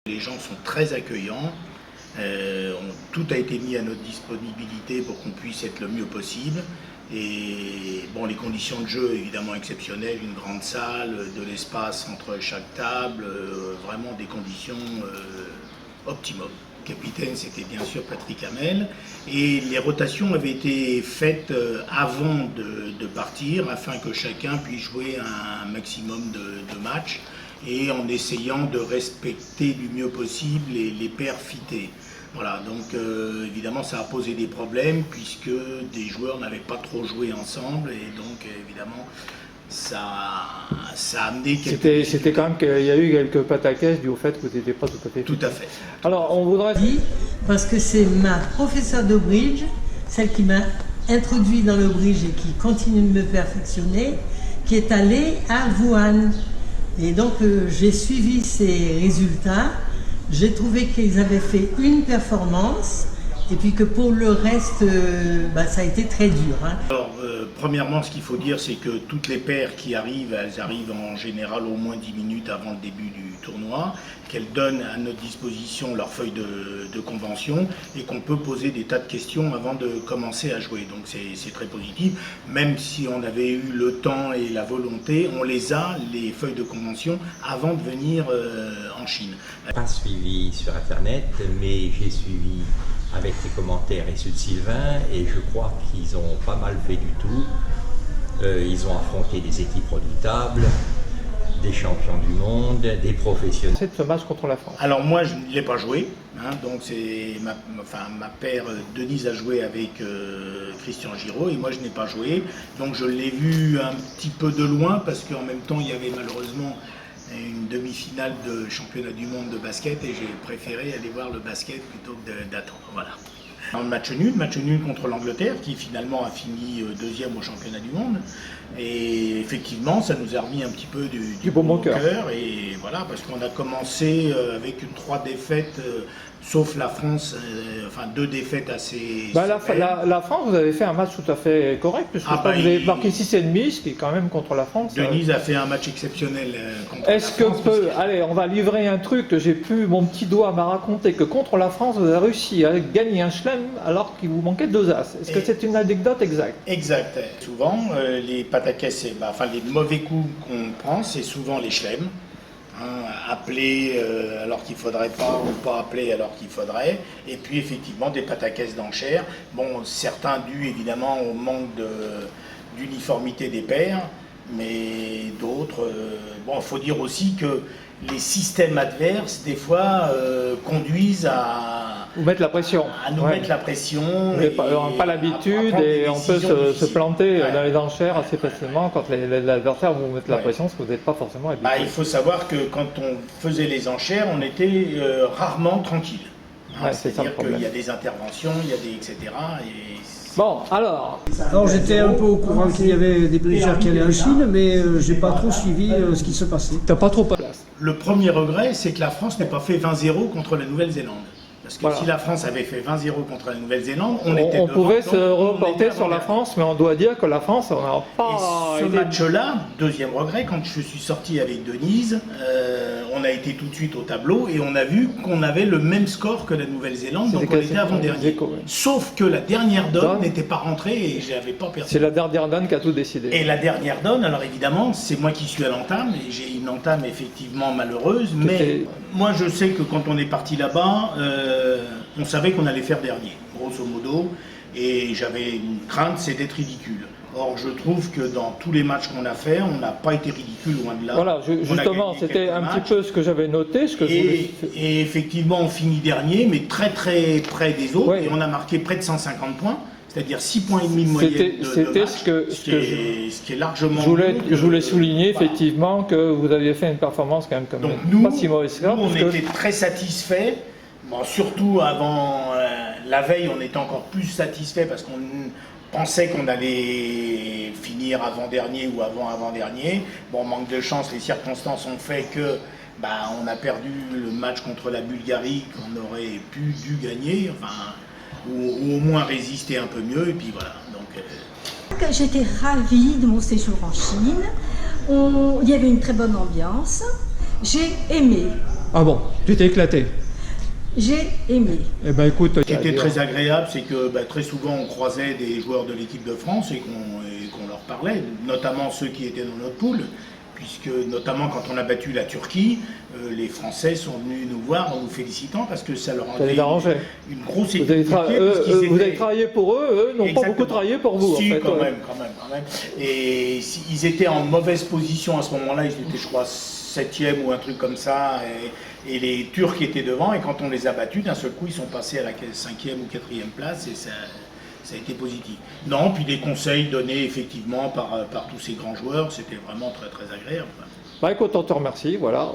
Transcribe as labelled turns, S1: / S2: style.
S1: Les gens sont très accueillants, tout a été mis à notre disponibilité pour qu'on puisse être le mieux possible. Et bon, les conditions de jeu évidemment exceptionnelles, une grande salle, de l'espace entre chaque table, vraiment des conditions optimum. Le capitaine, c'était bien sûr Patrick Hamel, et les rotations avaient été faites avant de partir afin que chacun puisse jouer un maximum de matchs et en essayant de respecter du mieux possible les paires fitées. Voilà, donc évidemment ça a posé des problèmes puisque des joueurs n'avaient pas trop joué ensemble et donc évidemment ça a amené quelques...
S2: C'était quand même qu'il y a eu quelques pataquès dû au fait que vous n'étiez pas tout à fait...
S1: Tout à fait.
S2: Alors on voudrait...
S3: Parce que c'est ma professeure de bridge, celle qui m'a introduit dans le bridge et qui continue de me perfectionner, qui est allée à Wuhan. Et donc j'ai suivi ses résultats, j'ai trouvé qu'ils avaient fait une performance et puis que pour le reste, ça a été très dur. Hein.
S1: Alors, premièrement, ce qu'il faut dire, c'est que toutes les paires qui arrivent, elles arrivent en général au moins 10 minutes avant le début du tournoi, qu'elles donnent à notre disposition leur feuille de convention et qu'on peut poser des tas de questions avant de commencer à jouer. Donc c'est très positif. Même si on avait eu le temps et la volonté, on les a, les feuilles de convention, avant de venir en Chine.
S4: Pas suivi sur Internet, mais j'ai suivi avec les commentaires et ceux de Sylvain, et je crois qu'ils ont pas mal fait du tout. Ils ont affronté des équipes redoutables, des champions du monde, des professionnels.
S2: C'est ce match contre la France.
S1: Alors moi je ne l'ai pas joué, hein, donc c'est ma paire Denise a joué avec Christian Giraud et moi je n'ai pas joué. Donc je l'ai vu un petit peu de loin parce qu'en même temps il y avait malheureusement une demi-finale de championnat du monde de basket et j'ai préféré aller voir le basket plutôt que d'attendre. Voilà. Un match nul contre l'Angleterre qui finalement a fini deuxième au championnat du monde. Et effectivement, ça nous a remis un petit peu du
S2: bon au cœur.
S1: Et voilà, parce qu'on a commencé avec 3 défaites, sauf la France, enfin 2 défaites assez...
S2: La France, vous avez fait un match tout à fait correct, puisque vous avez marqué 6,5, ce qui est quand même contre la France.
S1: Denise a fait un match exceptionnel contre la France.
S2: Est-ce que allez, on va livrer un truc que j'ai pu, mon petit doigt m'a raconté que contre la France, vous avez réussi à gagner un chelem alors qu'il vous manquait 2 as. Est-ce que c'est une anecdote exacte?
S1: Exact. Souvent, les pataquès, les mauvais coups qu'on prend, c'est souvent les chelems. Hein, appeler alors qu'il ne faudrait pas ou pas appeler alors qu'il faudrait, et puis effectivement des pataquès d'enchères, bon, certains dus évidemment au manque d'uniformité des paires, mais d'autres, bon, il faut dire aussi que les systèmes adverses des fois conduisent à
S2: vous mettre la pression.
S1: À nous mettre la pression.
S2: On n'a pas l'habitude et on peut se planter dans les enchères assez facilement quand l'adversaire vous met la pression, parce que vous n'êtes pas forcément habitué.
S1: Il faut savoir que quand on faisait les enchères, on était rarement tranquille. Hein, c'est-à-dire qu'il y a des interventions, il y a des etc.
S2: Bon, alors
S5: j'étais un peu au courant qu'il y avait des bridgeurs qui allaient en Chine, mais j'ai pas trop suivi ce qui se passait.
S2: T'as pas trop place.
S1: Le premier regret, c'est que la France n'ait pas fait 20-0 contre la Nouvelle-Zélande. Parce que si la France avait fait 20-0 contre la Nouvelle-Zélande, on
S2: pouvait se reporter sur la France, mais on doit dire que la France, on n'a pas...
S1: Et ce match-là, deuxième regret, quand je suis sorti avec Denise, on a été tout de suite au tableau et on a vu qu'on avait le même score que la Nouvelle-Zélande, donc on était avant-dernier. Sauf que la dernière donne n'était pas rentrée et je n'avais pas perdu.
S2: C'est la dernière donne qui a tout décidé.
S1: Et la dernière donne, alors évidemment, c'est moi qui suis à l'entame, et j'ai une entame effectivement malheureuse, mais moi je sais que quand on est parti là-bas, on savait qu'on allait faire dernier, grosso modo, et j'avais une crainte, c'est d'être ridicule. Or, je trouve que dans tous les matchs qu'on a fait, on n'a pas été ridicule, loin de là.
S2: Voilà, justement, c'était un petit peu ce que j'avais noté.
S1: Et effectivement, on finit dernier, mais très très près des autres, et on a marqué près de 150 points. C'est-à-dire 6,5 points de moyenne de match, ce qui est largement...
S2: Je voulais souligner effectivement que vous aviez fait une performance quand même pas si mauvaise.
S1: Nous, on était très satisfaits. Bon, surtout avant la veille, on était encore plus satisfaits parce qu'on pensait qu'on allait finir avant-dernier ou avant-avant-dernier. Bon, manque de chance, les circonstances ont fait que on a perdu le match contre la Bulgarie qu'on aurait dû gagner, ou au moins résister un peu mieux, et puis voilà. Donc,
S6: j'étais ravie de mon séjour en Chine. Il y avait une très bonne ambiance. J'ai aimé.
S2: Ah bon, tu t'es éclaté.
S6: J'ai aimé.
S2: Eh ben écoute,
S1: Ce qui était très agréable, c'est que très souvent on croisait des joueurs de l'équipe de France et qu'on leur parlait, notamment ceux qui étaient dans notre poule, puisque notamment quand on a battu la Turquie, les Français sont venus nous voir en nous félicitant parce que ça leur
S2: ça les arrangeait.
S1: une grosse
S2: Vous avez,
S1: efficacité.
S2: vous avez travaillé pour eux, eux n'ont pas
S1: Exactement.
S2: beaucoup travaillé pour vous.
S1: Si,
S2: en fait,
S1: quand
S2: ouais.
S1: même. Et ils étaient en mauvaise position à ce moment-là, ils étaient je crois 7e ou un truc comme ça, et les Turcs étaient devant, et quand on les a battus, d'un seul coup ils sont passés à la 5e ou 4e place, et ça a été positif. Non, puis des conseils donnés effectivement par tous ces grands joueurs, c'était vraiment très très agréable.
S2: Bah écoute, on te remercie, voilà.